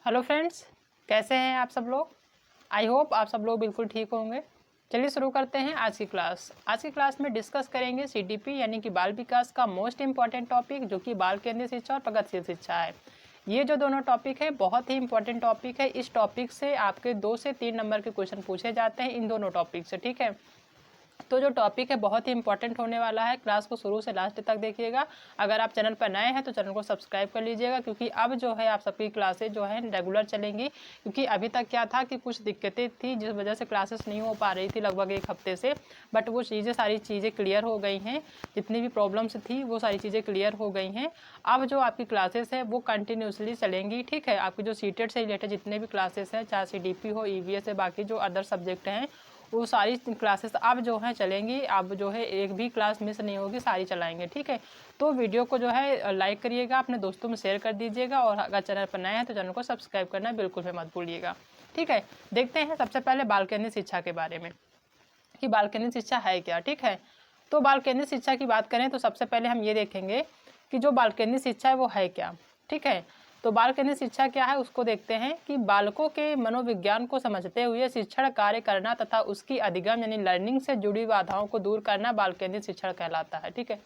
Hello friends, कैसे हैं आप सब लोग। आई होप आप सब लोग बिल्कुल ठीक होंगे। चलिए शुरू करते हैं आज की क्लास। आज की क्लास में डिस्कस करेंगे सीडीपी यानी कि बाल विकास का मोस्ट इंपॉर्टेंट टॉपिक जो कि बाल केंद्रीय शिक्षा और प्रगतिशील शिक्षा है। ये जो दोनों टॉपिक है बहुत ही इंपॉर्टेंट टॉपिक है। इस टॉपिक से आपके 2 से 3 नंबर के क्वेश्चन पूछे जाते हैं इन दोनों टॉपिक से, ठीक है। तो जो टॉपिक है बहुत ही इंपॉर्टेंट होने वाला है। क्लास को शुरू से लास्ट तक देखिएगा। अगर आप चैनल पर नए हैं तो चैनल को सब्सक्राइब कर लीजिएगा, क्योंकि अब जो है आप सबकी क्लासेस जो है रेगुलर चलेंगी। क्योंकि अभी तक क्या था कि कुछ दिक्कतें थी जिस वजह से क्लासेस नहीं हो पा रही थी लगभग 1 हफ्ते से, बट वो सारी चीज़ें क्लियर हो गई हैं। जितनी भी प्रॉब्लम्स थी वो सारी चीज़ें क्लियर हो गई हैं। अब जो आपकी क्लासेस है वो कंटिन्यूसली चलेंगी, ठीक है। आपकी जो सीटेट से रिलेटेड जितने भी क्लासेस हैं, चाहे सीडीपी हो, ईवीएस है, बाकी जो अदर सब्जेक्ट हैं, वो सारी क्लासेस अब जो है चलेंगी। अब जो है एक भी क्लास मिस नहीं होगी, सारी चलाएंगे, ठीक है। तो वीडियो को जो है लाइक करिएगा, अपने दोस्तों में शेयर कर दीजिएगा, और अगर चैनल पर नए हैं तो चैनल को सब्सक्राइब करना बिल्कुल भी मत भूलिएगा, ठीक है। देखते हैं सबसे पहले बाल केंद्रीय शिक्षा के बारे में कि बाल केंद्रीय शिक्षा है क्या, ठीक है। तो बाल केंद्रीय शिक्षा की बात करें तो सबसे पहले हम ये देखेंगे कि जो बाल केंद्रीय शिक्षा है वो है क्या, ठीक है। तो बाल केंद्रीय शिक्षा क्या है उसको देखते हैं कि बालकों के मनोविज्ञान को समझते हुए शिक्षण कार्य करना तथा उसकी अधिगम यानी लर्निंग से जुड़ी बाधाओं को दूर करना बाल केंद्रित शिक्षण कहलाता है, ठीक है।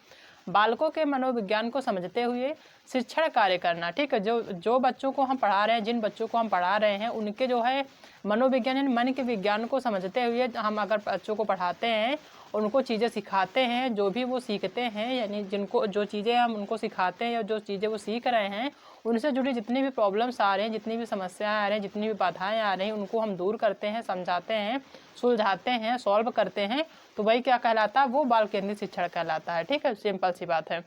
बालकों के मनोविज्ञान को समझते हुए शिक्षण कार्य करना, ठीक है। जो जो बच्चों को हम पढ़ा रहे हैं, जिन बच्चों को हम पढ़ा रहे हैं, उनके जो है मनोविज्ञान यानी मन के विज्ञान को समझते हुए हम अगर बच्चों को पढ़ाते हैं, उनको चीज़ें सिखाते हैं, जो भी वो सीखते हैं यानी जिनको जो चीज़ें हम उनको सिखाते हैं या जो चीज़ें वो सीख रहे हैं, उनसे जुड़ी जितनी भी प्रॉब्लम्स आ रहे हैं, जितनी भी समस्याएं आ रही हैं, जितनी भी बाधाएं आ रही हैं, उनको हम दूर करते हैं, समझाते हैं, सुलझाते हैं, सॉल्व करते हैं। तो वही क्या कहलाता है, वो बाल केंद्रित शिक्षण कहलाता है, ठीक है। सिंपल सी बात है।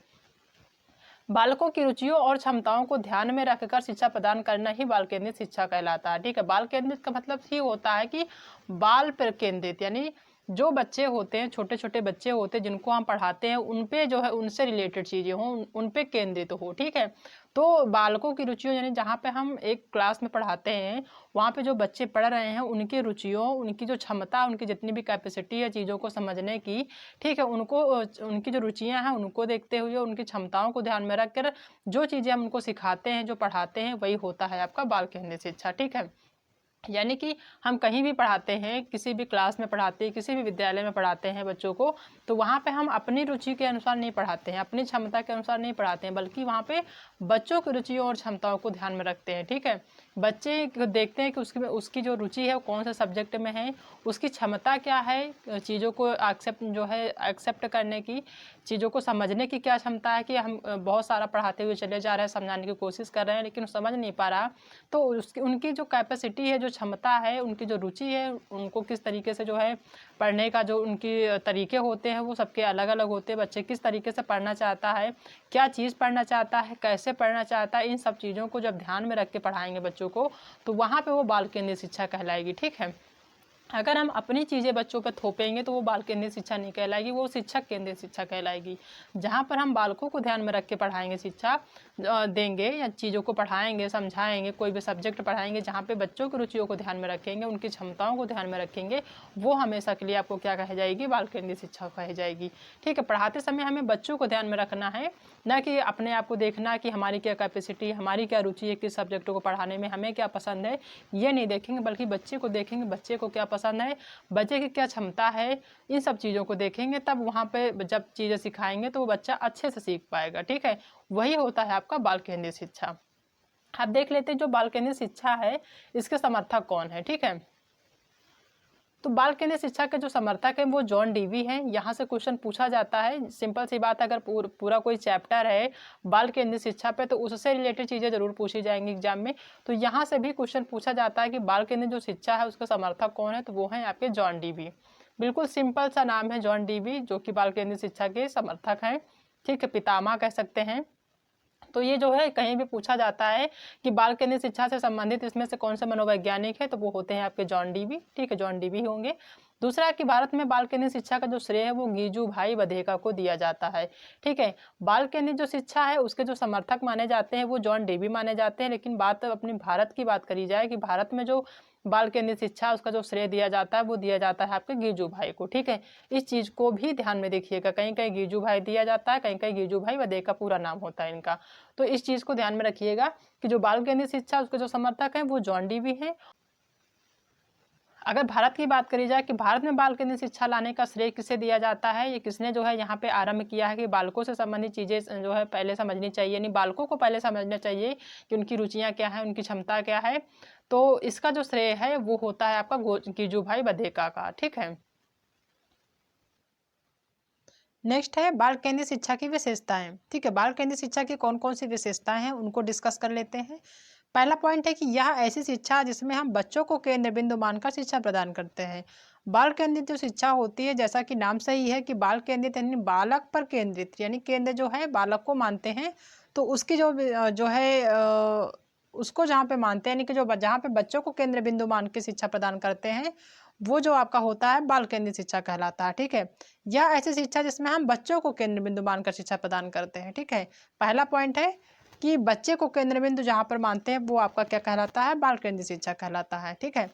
बालकों की रुचियों और क्षमताओं को ध्यान में रखकर शिक्षा प्रदान करना ही बाल केंद्रित शिक्षा कहलाता है, ठीक है। बाल केंद्रित का मतलब ही होता है कि बाल पर केंद्रित यानी जो बच्चे होते हैं, छोटे छोटे बच्चे होते हैं जिनको हम पढ़ाते हैं, उन पे जो है उनसे रिलेटेड चीज़ें हों, उन पे केंद्रित हो, ठीक है। तो बालकों की रुचियों यानी जहाँ पे हम एक क्लास में पढ़ाते हैं, वहाँ पे जो बच्चे पढ़ रहे हैं उनकी रुचियों, उनकी जो क्षमता, उनकी जितनी भी कैपेसिटी है चीज़ों को समझने की, ठीक है, उनको उनकी जो रुचियाँ हैं उनको देखते हुए, उनकी क्षमताओं को ध्यान में रखकर जो चीज़ें हम उनको सिखाते हैं, जो पढ़ाते हैं, वही होता है आपका बाल केंद्रित शिक्षा, ठीक है। यानी कि हम कहीं भी पढ़ाते हैं, किसी भी क्लास में पढ़ाते हैं, किसी भी विद्यालय में पढ़ाते हैं बच्चों को, तो वहाँ पे हम अपनी रुचि के अनुसार नहीं पढ़ाते हैं, अपनी क्षमता के अनुसार नहीं पढ़ाते हैं, बल्कि वहाँ पे बच्चों की रुचियों और क्षमताओं को ध्यान में रखते हैं, ठीक है। बच्चे देखते हैं कि उसकी जो रुचि है वो कौन से सब्जेक्ट में है, उसकी क्षमता क्या है, चीज़ों को एक्सेप्ट करने की, चीज़ों को समझने की क्या क्षमता है कि हम बहुत सारा पढ़ाते हुए चले जा रहे हैं, समझाने की कोशिश कर रहे हैं लेकिन समझ नहीं पा रहा। तो उसकी उनकी जो कैपेसिटी है, जो क्षमता है, उनकी जो रुचि है, उनको किस तरीके से जो है पढ़ने का जो उनकी तरीके होते हैं वो सबके अलग अलग होते हैं। बच्चे किस तरीके से पढ़ना चाहता है, क्या चीज़ पढ़ना चाहता है, कैसे पढ़ना चाहता है, इन सब चीज़ों को जब ध्यान में रख के पढ़ाएंगे बच्चों को, तो वहाँ पे वो बाल केंद्रित शिक्षा कहलाएगी, ठीक है। अगर हम अपनी चीज़ें बच्चों पर थोपेंगे तो वो बाल केंद्रित शिक्षा नहीं कहलाएगी, वो शिक्षक केंद्रित शिक्षा कहलाएगी। जहाँ पर हम बालकों को ध्यान में रख के पढ़ाएंगे, शिक्षा देंगे या चीज़ों को पढ़ाएंगे, समझाएंगे, कोई भी सब्जेक्ट पढ़ाएंगे, जहाँ पे बच्चों की रुचियों को ध्यान में रखेंगे, उनकी क्षमताओं को ध्यान में रखेंगे, वो हमेशा के लिए आपको क्या कही जाएगी, बाल केंद्रित शिक्षा कही जाएगी, ठीक है। पढ़ाते समय हमें बच्चों को ध्यान में रखना है, न कि अपने आप को देखना कि हमारी क्या कैपेसिटी, हमारी क्या रुचि है, किस सब्जेक्टों को पढ़ाने में हमें क्या पसंद है, ये नहीं देखेंगे, बल्कि बच्चे को देखेंगे, बच्चे को क्या पसंद है, बच्चे की क्या क्षमता है, इन सब चीज़ों को देखेंगे। तब वहाँ पे जब चीज़ें सिखाएंगे तो वो बच्चा अच्छे से सीख पाएगा, ठीक है। वही होता है आपका बाल केंद्रित शिक्षा। अब देख लेते हैं जो बाल केंद्रित शिक्षा है इसके समर्थक कौन है, ठीक है। तो बाल केंद्रित शिक्षा के जो समर्थक हैं वो जॉन डीवी हैं। यहाँ से क्वेश्चन पूछा जाता है, सिंपल सी बात है, अगर पूरा कोई चैप्टर है बाल केंद्रित शिक्षा पे तो उससे रिलेटेड चीज़ें जरूर पूछी जाएंगी एग्जाम में। तो यहाँ से भी क्वेश्चन पूछा जाता है कि बाल केंद्रित जो शिक्षा है उसका समर्थक कौन है, तो वो है आपके जॉन डीवी। बिल्कुल सिंपल सा नाम है जॉन डीवी, जो कि बाल केंद्रित शिक्षा के समर्थक हैं, ठीक है, पितामह कह सकते हैं। तो ये जो है कहीं भी पूछा जाता है कि बाल केंद्रित शिक्षा से संबंधित इसमें से कौन से मनोवैज्ञानिक है, तो वो होते हैं आपके जॉन डीवी, ठीक है, जॉन डीवी होंगे। दूसरा कि भारत में बाल केंद्रित शिक्षा का जो श्रेय है वो गीजू भाई बधेका को दिया जाता है। ठीक है, बाल केंद्रित जो शिक्षा है उसके जो समर्थक माने जाते हैं वो जॉन डेवी माने जाते हैं। लेकिन बात अपनी भारत की बात करी जाए कि भारत में जो बाल केंद्रित शिक्षा उसका जो श्रेय दिया जाता है वो दिया जाता है आपके गीजू भाई को। ठीक है, इस चीज को भी ध्यान में देखिएगा, कहीं कहीं गीजू भाई दिया जाता है, कहीं कहीं गीजू भाई बधेका पूरा नाम होता है इनका। तो इस चीज को ध्यान में रखिएगा कि जो बाल केंद्रित शिक्षा उसके जो समर्थक हैं वो जॉन डेवी हैं। अगर भारत की बात करी जाए कि भारत में बाल केंद्रित शिक्षा लाने का श्रेय किसे दिया जाता है, ये किसने जो है यहाँ पे आरंभ किया है कि बालकों से संबंधित चीज़ें जो है पहले समझनी चाहिए, यानी बालकों को पहले समझना चाहिए कि उनकी रुचियाँ क्या हैं, उनकी क्षमता क्या है। तो इसका जो श्रेय है वो होता है आपका गीजू भाई बधेका का। ठीक है, नेक्स्ट है बाल केंद्रित शिक्षा की विशेषताएं। ठीक है, बाल केंद्रित शिक्षा की कौन कौन सी विशेषताएं हैं उनको डिस्कस कर लेते हैं। पहला पॉइंट है कि यह ऐसी शिक्षा जिसमें हम बच्चों को केंद्र बिंदु मानकर शिक्षा प्रदान करते हैं। बाल केंद्रित जो शिक्षा होती है, जैसा कि नाम से ही है कि बाल केंद्रित यानी बालक पर केंद्रित, यानी केंद्र जो है बालक को मानते हैं। तो उसकी जो है उसको जहाँ पे मानते हैं, यानी कि जो जहाँ पे बच्चों को केंद्र बिंदु मान के शिक्षा प्रदान करते हैं वो जो आपका होता है बाल केंद्रित शिक्षा कहलाता है। ठीक है, यह ऐसी शिक्षा जिसमें हम बच्चों को केंद्र बिंदु मानकर शिक्षा प्रदान करते हैं। ठीक है, पहला पॉइंट है कि बच्चे को केंद्र बिंदु जहाँ पर मानते हैं वो आपका क्या कहलाता है, बाल केंद्रित शिक्षा कहलाता है। ठीक है,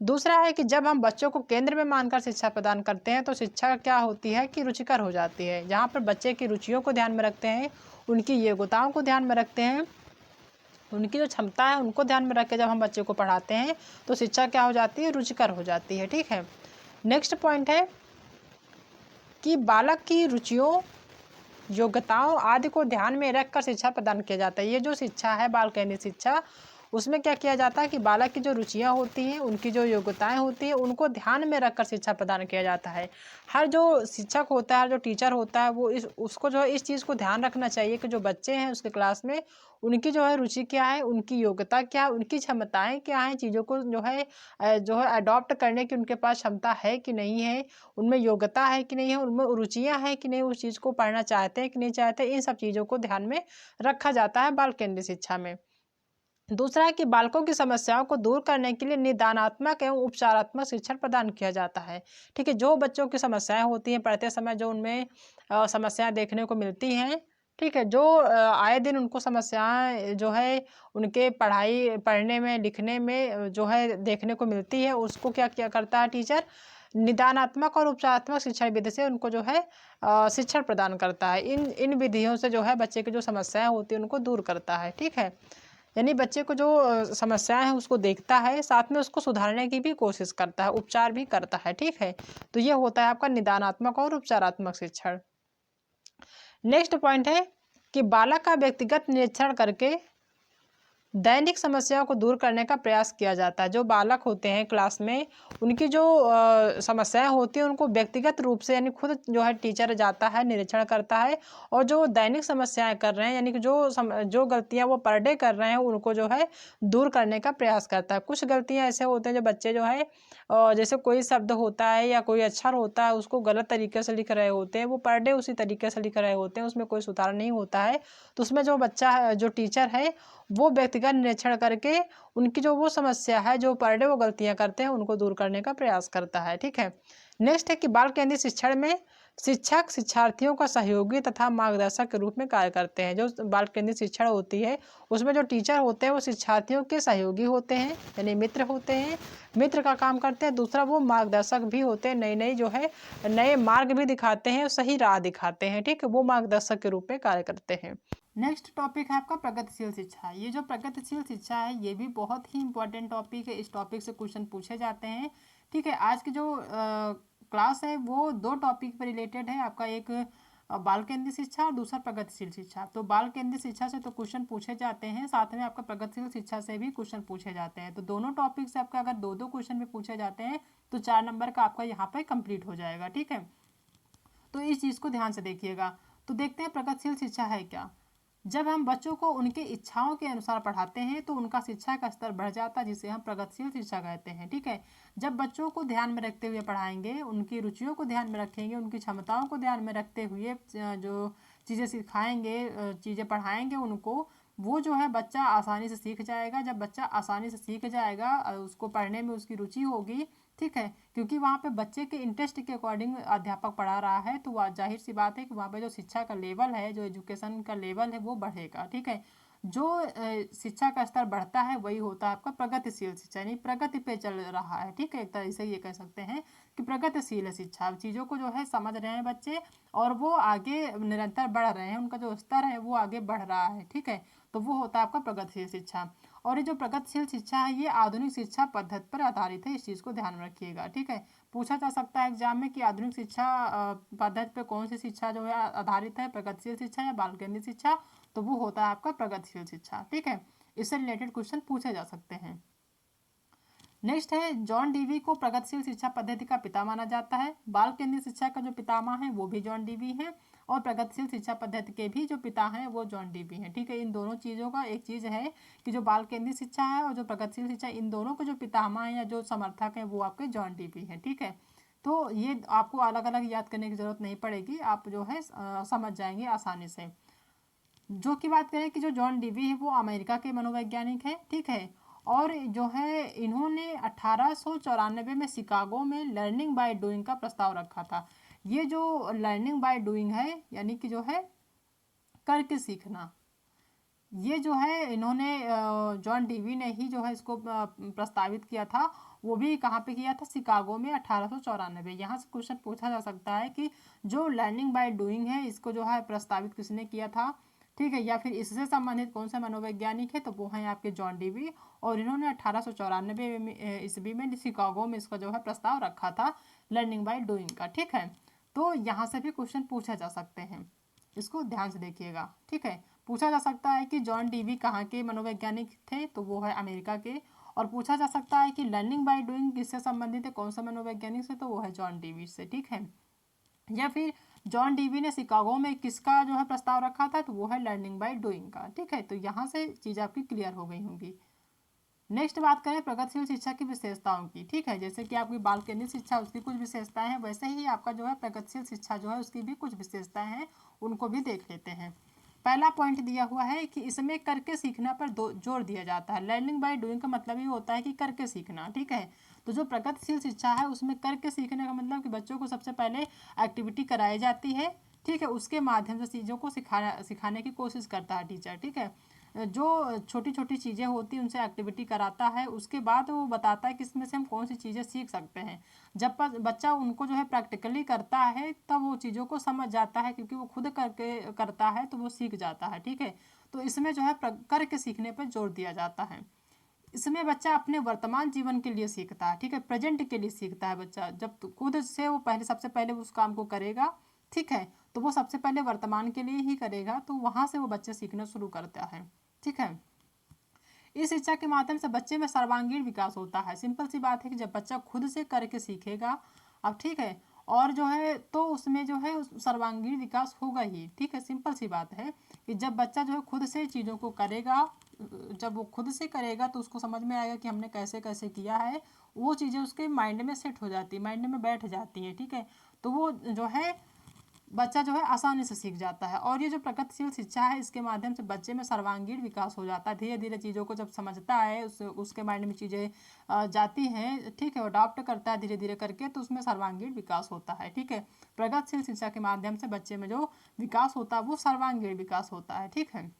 दूसरा है कि जब हम बच्चों को केंद्र में मानकर शिक्षा प्रदान करते हैं तो शिक्षा क्या होती है कि रुचिकर हो जाती है। जहाँ पर बच्चे की रुचियों को ध्यान में रखते हैं, उनकी योग्यताओं को ध्यान में रखते हैं, उनकी जो क्षमता है उनको ध्यान में रख के जब हम बच्चे को पढ़ाते हैं तो शिक्षा क्या हो जाती है, रुचिकर हो जाती है। ठीक है, नेक्स्ट पॉइंट है कि बालक की रुचियों, योग्यताओं आदि को ध्यान में रखकर शिक्षा प्रदान किया जाता है। ये जो शिक्षा है बाल केंद्रित शिक्षा, उसमें क्या किया जाता है कि बालक की जो रुचियां होती हैं, उनकी जो योग्यताएं होती हैं, उनको ध्यान में रखकर शिक्षा प्रदान किया जाता है। हर जो शिक्षक होता है, जो टीचर होता है, वो उसको जो है इस चीज़ को ध्यान रखना चाहिए कि जो बच्चे हैं उसके क्लास में उनकी जो है रुचि क्या है, उनकी योग्यता क्या है, उनकी क्षमताएं क्या हैं, चीज़ों को जो है अडॉप्ट करने की उनके पास क्षमता है कि नहीं है, उनमें योग्यता है कि नहीं है, उनमें रुचियाँ हैं कि नहीं, उस चीज़ को पढ़ना चाहते हैं कि नहीं चाहते, इन सब चीज़ों को ध्यान में रखा जाता है बाल केंद्रित शिक्षा में। दूसरा है कि बालकों की समस्याओं को दूर करने के लिए निदानात्मक एवं उपचारात्मक शिक्षण प्रदान किया जाता है। ठीक है, जो बच्चों की समस्याएं होती हैं पढ़ते समय, जो उनमें समस्याएं देखने को मिलती हैं, ठीक है, जो आए दिन उनको समस्याएं जो है उनके पढ़ने में लिखने में जो है देखने को मिलती है, उसको क्या क्या करता है टीचर, निदानात्मक और उपचारात्मक शिक्षण विधि से उनको जो है शिक्षण प्रदान करता है। इन विधियों से जो है बच्चे की जो समस्याएं होती हैं उनको दूर करता है। ठीक है, यानी बच्चे को जो समस्याएं हैं उसको देखता है, साथ में उसको सुधारने की भी कोशिश करता है, उपचार भी करता है। ठीक है, तो ये होता है आपका निदानात्मक और उपचारात्मक शिक्षण। नेक्स्ट पॉइंट है कि बालक का व्यक्तिगत निरीक्षण करके दैनिक समस्याओं को दूर करने का प्रयास किया जाता है। जो बालक होते हैं क्लास में, उनकी जो समस्याएं होती हैं उनको व्यक्तिगत रूप से, यानी खुद जो है टीचर जाता है, निरीक्षण करता है, और जो दैनिक समस्याएं कर रहे हैं, यानी कि जो गलतियां वो पर डे कर रहे हैं उनको जो है दूर करने का प्रयास करता है। कुछ गलतियां ऐसे होते हैं जो बच्चे जो है जैसे कोई शब्द होता है या कोई अक्षर होता है उसको गलत तरीके से लिख रहे होते हैं, वो पर डे उसी तरीके से लिख रहे होते हैं, उसमें कोई सुधार नहीं होता है। तो उसमें जो बच्चा है, जो टीचर है, वो व्यक्तिगत निरीक्षण करके उनकी जो वो समस्या है, जो पर डे वो गलतियां करते हैं, उनको दूर करने का प्रयास करता है। ठीक है, नेक्स्ट है कि बाल केंद्रित शिक्षण में शिक्षक शिक्षार्थियों का सहयोगी तथा मार्गदर्शक के रूप में कार्य करते हैं। जो बाल केंद्रित शिक्षण होती है उसमें जो टीचर होते हैं वो शिक्षार्थियों के सहयोगी होते हैं, यानी मित्र होते हैं, मित्र का काम करते हैं। दूसरा वो मार्गदर्शक भी होते हैं, नई नई जो है नए मार्ग भी दिखाते हैं, सही राह दिखाते हैं। ठीक है, वो मार्गदर्शक के रूप में कार्य करते हैं। नेक्स्ट टॉपिक है आपका प्रगतिशील शिक्षा। ये जो प्रगतिशील शिक्षा है ये भी बहुत ही इंपॉर्टेंट टॉपिक है, इस टॉपिक से क्वेश्चन पूछे जाते हैं। ठीक है, आज की जो क्लास है वो दो टॉपिक पर रिलेटेड है, आपका एक बाल केंद्रित शिक्षा और दूसरा प्रगतिशील शिक्षा। तो बाल केंद्रित शिक्षा से तो क्वेश्चन पूछे जाते हैं, साथ में आपका प्रगतिशील शिक्षा से भी क्वेश्चन पूछे जाते हैं। तो दोनों टॉपिक से आपका अगर दो दो क्वेश्चन भी पूछे जाते हैं तो 4 नंबर का आपका यहाँ पे कंप्लीट हो जाएगा। ठीक है, तो इस चीज़ को ध्यान से देखिएगा। तो देखते हैं प्रगतिशील शिक्षा है क्या। जब हम बच्चों को उनके इच्छाओं के अनुसार पढ़ाते हैं तो उनका शिक्षा का स्तर बढ़ जाता है, जिसे हम प्रगतिशील शिक्षा कहते हैं। ठीक है, जब बच्चों को ध्यान में रखते हुए पढ़ाएंगे, उनकी रुचियों को ध्यान में रखेंगे, उनकी क्षमताओं को ध्यान में रखते हुए जो चीज़ें सिखाएंगे, चीज़ें पढ़ाएंगे उनको, वो जो है बच्चा आसानी से सीख जाएगा। जब बच्चा आसानी से सीख जाएगा, उसको पढ़ने में उसकी रुचि होगी, ठीक है, क्योंकि वहाँ पे बच्चे के इंटरेस्ट के अकॉर्डिंग अध्यापक पढ़ा रहा है, तो वह जाहिर सी बात है कि वहाँ पे जो शिक्षा का लेवल है, जो एजुकेशन का लेवल है वो बढ़ेगा, ठीक है। जो शिक्षा का स्तर बढ़ता है वही होता है आपका प्रगतिशील शिक्षा, यानी प्रगति पे चल रहा है, ठीक है। एक तरह से ये कह सकते हैं कि प्रगतिशील है शिक्षा, चीज़ों को जो है समझ रहे हैं बच्चे और वो आगे निरंतर बढ़ रहे हैं, उनका जो स्तर है वो आगे बढ़ रहा है, ठीक है। तो वो होता है आपका प्रगतिशील शिक्षा। और ये जो प्रगतिशील शिक्षा है ये आधुनिक शिक्षा पद्धति पर आधारित है, इस चीज़ को ध्यान में रखिएगा, ठीक है। पूछा जा सकता है एग्जाम में कि आधुनिक शिक्षा पद्धति पर कौन सी शिक्षा जो है आधारित है, प्रगतिशील शिक्षा या बाल केंद्रित शिक्षा, तो वो होता है आपका प्रगतिशील शिक्षा, ठीक है। इससे रिलेटेड क्वेश्चन पूछे जा सकते हैं। नेक्स्ट है जॉन डीवी को प्रगतिशील शिक्षा पद्धति का पिता माना जाता है। बाल केंद्रित शिक्षा का जो पितामह है वो भी जॉन डीवी है और प्रगतिशील शिक्षा पद्धति के भी जो पिता हैं वो जॉन डीवी हैं, ठीक है। इन दोनों चीज़ों का एक चीज़ है कि जो बाल केंद्रित शिक्षा है और जो प्रगतिशील शिक्षा, इन दोनों के जो पितामह हैं या जो समर्थक हैं वो आपके जॉन डीवी हैं, ठीक है। तो ये आपको अलग अलग याद करने की जरूरत नहीं पड़ेगी, आप जो है समझ जाएंगे आसानी से। जो की बात करें कि जो जॉन डीवी है वो अमेरिका के मनोवैज्ञानिक हैं, ठीक है। और जो है इन्होंने 1894 में शिकागो में लर्निंग बाय डूइंग का प्रस्ताव रखा था। ये जो लर्निंग बाय डूइंग है यानी कि जो है करके सीखना, ये जो है इन्होंने जॉन डीवी ने ही जो है इसको प्रस्तावित किया था। वो भी कहाँ पे किया था, शिकागो में 1894। यहाँ से क्वेश्चन पूछा जा सकता है कि जो लर्निंग बाय डूइंग है इसको जो है प्रस्तावित किसने किया था, ठीक है, या फिर इससे संबंधित कौन सा मनोवैज्ञानिक है, तो वो है आपके जॉन डीवी। और इन्होंने 1894 ईस्वी में शिकागो में इसका जो है प्रस्ताव रखा था लर्निंग बाय डूइंग का, ठीक है। तो यहाँ से भी क्वेश्चन पूछे जा सकते हैं, इसको ध्यान से देखिएगा, ठीक है। पूछा जा सकता है कि जॉन डीवी कहाँ के मनोवैज्ञानिक थे, तो वो है अमेरिका के। और पूछा जा सकता है कि लर्निंग बाय डूइंग किससे संबंधित है, कौन सा मनोवैज्ञानिक से, तो वो है जॉन डीवी से, ठीक है। या फिर जॉन डीवी ने शिकागो में किसका जो है प्रस्ताव रखा था, तो वो है लर्निंग बाय डूइंग का, ठीक है। तो यहाँ से चीज़ आपकी क्लियर हो गई होंगी। नेक्स्ट बात करें प्रगतिशील शिक्षा की विशेषताओं की, ठीक है। जैसे कि आपकी बाल केंद्रित शिक्षा उसकी कुछ विशेषताएं हैं, वैसे ही आपका जो है प्रगतिशील शिक्षा जो है उसकी भी कुछ विशेषताएं हैं, उनको भी देख लेते हैं। पहला पॉइंट दिया हुआ है कि इसमें करके सीखना पर जोर दिया जाता है। लर्निंग बाय डूइंग का मतलब ये होता है कि करके सीखना, ठीक है। तो जो प्रगतिशील शिक्षा है उसमें करके सीखने का मतलब कि बच्चों को सबसे पहले एक्टिविटी कराई जाती है, ठीक है, उसके माध्यम से चीज़ों को सिखाने की कोशिश करता है टीचर, ठीक है। जो छोटी छोटी चीज़ें होती हैं उनसे एक्टिविटी कराता है, उसके बाद वो बताता है कि इसमें से हम कौन सी चीज़ें सीख सकते हैं। जब बच्चा उनको जो है प्रैक्टिकली करता है तब वो चीज़ों को समझ जाता है, क्योंकि वो खुद करके करता है तो वो सीख जाता है, ठीक है। तो इसमें जो है करके सीखने पर जोर दिया जाता है। इसमें बच्चा अपने वर्तमान जीवन के लिए सीखता है, ठीक है, प्रेजेंट के लिए सीखता है बच्चा। जब खुद से वो सबसे पहले उस काम को करेगा, ठीक है, तो वो सबसे पहले वर्तमान के लिए ही करेगा, तो वहाँ से वो बच्चे सीखना शुरू करता है, ठीक है। इस शिक्षा के माध्यम से बच्चे में सर्वांगीण विकास होता है। सिंपल सी बात है कि जब बच्चा खुद से करके सीखेगा, अब ठीक है, और जो है तो उसमें जो है सर्वांगीण विकास होगा ही, ठीक है। सिंपल सी बात है कि जब बच्चा जो है खुद से चीज़ों को करेगा, जब वो खुद से करेगा तो उसको समझ में आएगा कि हमने कैसे कैसे किया है, वो चीज़ें उसके माइंड में सेट हो जाती है, माइंड में बैठ जाती हैं, ठीक है। तो वो जो है बच्चा जो है आसानी से सीख जाता है। और ये जो प्रगतिशील शिक्षा है इसके माध्यम से बच्चे में सर्वांगीण विकास हो जाता है। धीरे धीरे चीज़ों को जब समझता है, उसके माइंड में चीज़ें जाती हैं, ठीक है, अडॉप्ट करता है धीरे धीरे करके, तो उसमें सर्वांगीण विकास होता है, ठीक है। प्रगतिशील शिक्षा के माध्यम से बच्चे में जो विकास होता है वो सर्वांगीण विकास होता है, ठीक है।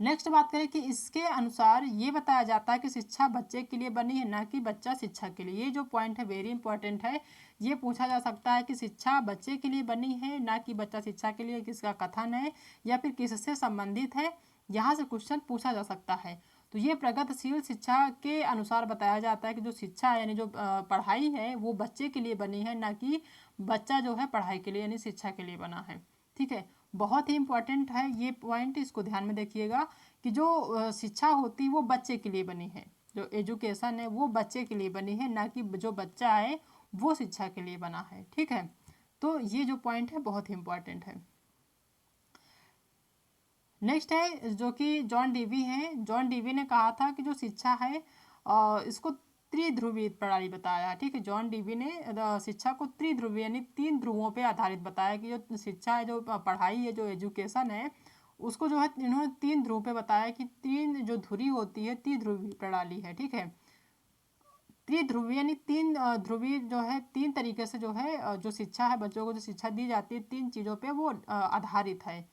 नेक्स्ट बात करें कि इसके अनुसार ये बताया जाता है कि शिक्षा बच्चे के लिए बनी है, ना कि बच्चा शिक्षा के लिए। ये जो पॉइंट है वेरी इंपॉर्टेंट है। ये पूछा जा सकता है कि शिक्षा बच्चे के लिए बनी है, ना कि बच्चा शिक्षा के लिए, किसका कथन है या फिर किससे संबंधित है, यहाँ से क्वेश्चन पूछा जा सकता है। तो ये प्रगतिशील शिक्षा के अनुसार बताया जाता है कि जो शिक्षा है यानी जो पढ़ाई है वो बच्चे के लिए बनी है, ना कि बच्चा जो है पढ़ाई के लिए यानी शिक्षा के लिए बना है, ठीक है। बहुत ही इंपॉर्टेंट है ये पॉइंट, इसको ध्यान में देखिएगा कि जो शिक्षा होती है वो बच्चे के लिए बनी है, जो एजुकेशन है वो बच्चे के लिए बनी है, ना कि जो बच्चा है वो शिक्षा के लिए बना है, ठीक है। तो ये जो पॉइंट है बहुत ही इंपॉर्टेंट है। नेक्स्ट है जो कि जॉन डीवी हैं। जॉन डीवी ने कहा था कि जो शिक्षा है इसको त्रिध्रुवीय प्रणाली बताया है, ठीक है। जॉन डीवी ने शिक्षा को त्रिध्रुवीय यानी 3 ध्रुवों पे आधारित बताया कि जो शिक्षा है, जो पढ़ाई है, जो एजुकेशन है उसको जो है इन्होंने 3 ध्रुव पे बताया कि 3 जो धुरी होती है त्रिध्रुवी प्रणाली है, ठीक है। त्रिध्रुवी यानी 3 ध्रुवी जो है 3 तरीके से जो है जो शिक्षा है, बच्चों को जो शिक्षा दी जाती है 3 चीज़ों पे वो आधारित है।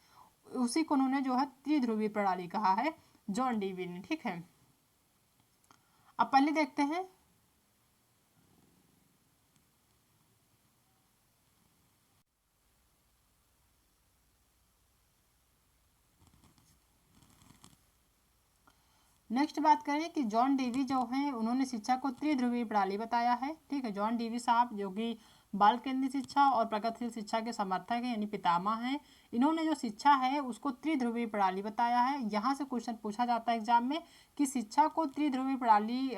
उसी को उन्होंने जो है त्रिध्रुवी प्रणाली कहा है, जॉन डीवी ने, ठीक है। अब पहले देखते हैं नेक्स्ट बात करें कि जॉन डीवी जो हैं उन्होंने शिक्षा को त्रिध्रुवी प्रणाली बताया है, ठीक है। जॉन डीवी साहब जो कि बाल केंद्रित शिक्षा और प्रगतिशील शिक्षा के समर्थक हैं यानी पितामह हैं। इन्होंने जो शिक्षा है उसको त्रिध्रुवी प्रणाली बताया है। यहाँ से क्वेश्चन पूछा जाता है एग्जाम में कि शिक्षा को त्रिध्रुवी प्रणाली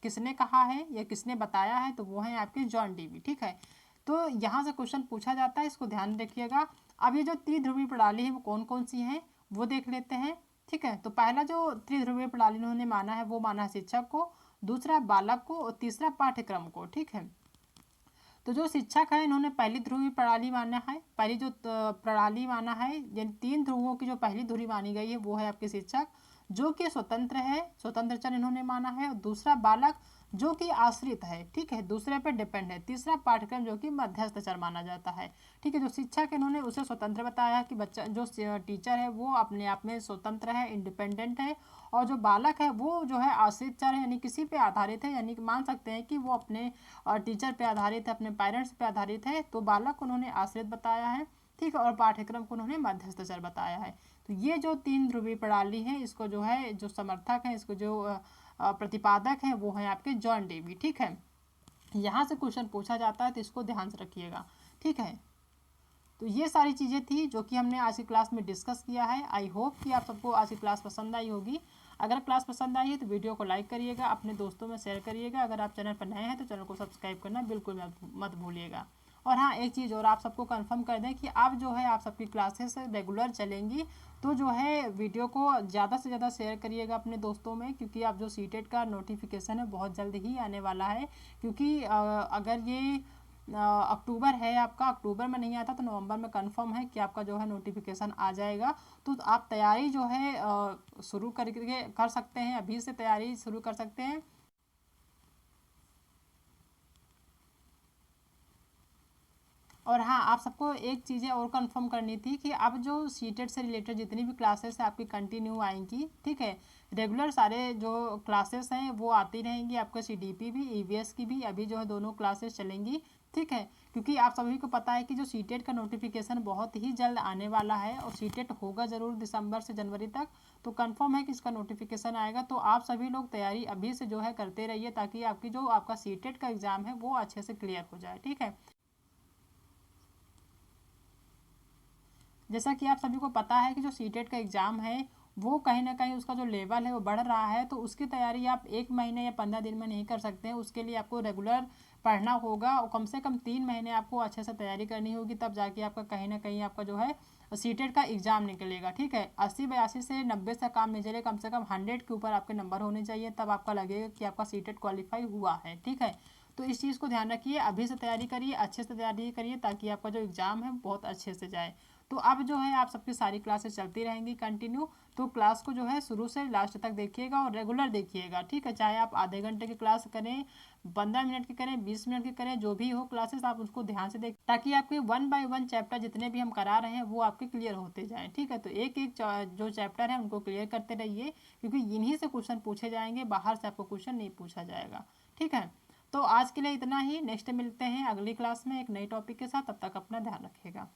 किसने कहा है या किसने बताया है, तो वो है आपके जॉन डीवी, ठीक है। तो यहाँ से क्वेश्चन पूछा जाता है, इसको ध्यान रखिएगा। अब ये जो त्रिध्रुवी प्रणाली है वो कौन कौन सी है वो देख लेते हैं, ठीक है। तो पहला जो त्रिध्रुवीय प्रणाली उन्होंने माना है वो माना है शिक्षक को, दूसरा बालक को और तीसरा पाठ्यक्रम को, ठीक है। तो जो शिक्षक है इन्होंने पहली ध्रुवीय प्रणाली माना है, पहली जो प्रणाली माना है यानी 3 ध्रुवों की जो पहली ध्रुवी मानी गई है वो है आपके शिक्षक, जो कि स्वतंत्र है, स्वतंत्र चर इन्होंने माना है। और दूसरा बालक जो कि आश्रित है, ठीक है, दूसरे पे डिपेंड है। तीसरा पाठ्यक्रम जो कि मध्यस्थ चर माना जाता है, ठीक है। जो शिक्षक इन्होंने उसे स्वतंत्र बताया कि बच्चा जो टीचर है वो अपने आप में स्वतंत्र है, इंडिपेंडेंट है। और जो बालक है वो जो है आश्रित चर है यानी किसी पे आधारित है, यानी कि मान सकते हैं कि वो अपने टीचर पे आधारित है, अपने पेरेंट्स पे आधारित है। तो बालक को उन्होंने आश्रित बताया है, ठीक है। और पाठ्यक्रम को उन्होंने मध्यस्थ चर बताया है। तो ये जो 3 ध्रुवीय प्रणाली है इसको जो है जो समर्थक है, इसको जो प्रतिपादक है वो है आपके जॉन डीवी, ठीक है। यहाँ से क्वेश्चन पूछा जाता है तो इसको ध्यान से रखिएगा, ठीक है। तो ये सारी चीज़ें थी जो कि हमने आज की क्लास में डिस्कस किया है। आई होप कि आप सबको आज की क्लास पसंद आई होगी। अगर क्लास पसंद आई है तो वीडियो को लाइक करिएगा, अपने दोस्तों में शेयर करिएगा। अगर आप चैनल पर नए हैं तो चैनल को सब्सक्राइब करना बिल्कुल मत भूलिएगा। और हाँ, एक चीज़ और आप सबको कंफर्म कर दें कि अब जो है आप सबकी क्लासेस रेगुलर चलेंगी, तो जो है वीडियो को ज़्यादा से ज़्यादा शेयर करिएगा अपने दोस्तों में, क्योंकि आप जो सीटेट का नोटिफिकेशन है बहुत जल्द ही आने वाला है। क्योंकि अगर ये अक्टूबर है आपका, अक्टूबर में नहीं आता तो नवंबर में कंफर्म है कि आपका जो है नोटिफिकेशन आ जाएगा। तो आप तैयारी जो है शुरू करके कर सकते हैं, अभी से तैयारी शुरू कर सकते हैं। और हाँ, आप सबको एक चीज़ें और कंफर्म करनी थी कि अब जो सीटेट से रिलेटेड जितनी भी क्लासेस है आपकी कंटिन्यू आएंगी, ठीक है। रेगुलर सारे जो क्लासेस हैं वो आती रहेंगी, आपका सीडीपी भी ईवीएस की भी अभी जो है दोनों क्लासेस चलेंगी, ठीक है। क्योंकि आप सभी को पता है कि जो सीटेट का नोटिफिकेशन बहुत ही जल्द आने वाला है और सीटेट होगा ज़रूर दिसंबर से जनवरी तक। तो कंफर्म है कि इसका नोटिफिकेशन आएगा। तो आप सभी लोग तैयारी अभी से जो है करते रहिए, ताकि आपकी जो आपका सीटेट का एग्ज़ाम है वो अच्छे से क्लियर हो जाए, ठीक है। जैसा कि आप सभी को पता है कि जो सीटेट का एग्ज़ाम है वो कहीं ना कहीं उसका जो लेवल है वो बढ़ रहा है। तो उसकी तैयारी आप 1 महीने या 15 दिन में नहीं कर सकते हैं। उसके लिए आपको रेगुलर पढ़ना होगा और कम से कम 3 महीने आपको अच्छे से तैयारी करनी होगी, तब जाके आपका कहीं ना कहीं आपका जो है सीटेट का एग्ज़ाम निकलेगा, ठीक है। 80 82 से 90 से काम नहीं चले, कम से कम 100 के ऊपर आपके नंबर होने चाहिए, तब आपका लगेगा कि आपका सीटेट क्वालिफाई हुआ है, ठीक है। तो इस चीज़ को ध्यान रखिए, अभी से तैयारी करिए, अच्छे से तैयारी करिए, ताकि आपका जो एग्ज़ाम है बहुत अच्छे से जाए। तो अब जो है आप सबकी सारी क्लासेस चलती रहेंगी कंटिन्यू। तो क्लास को जो है शुरू से लास्ट तक देखिएगा और रेगुलर देखिएगा, ठीक है। चाहे आप आधे घंटे की क्लास करें, 15 मिनट की करें, 20 मिनट की करें, जो भी हो क्लासेस आप उसको ध्यान से देख, ताकि आपके 1 बाय 1 चैप्टर जितने भी हम करा रहे हैं वो आपके क्लियर होते जाएँ, ठीक है। तो एक एक जो चैप्टर है उनको क्लियर करते रहिए, क्योंकि इन्हीं से क्वेश्चन पूछे जाएंगे, बाहर से आपको क्वेश्चन नहीं पूछा जाएगा, ठीक है। तो आज के लिए इतना ही। नेक्स्ट मिलते हैं अगली क्लास में एक नई टॉपिक के साथ। तब तक अपना ध्यान रखिएगा।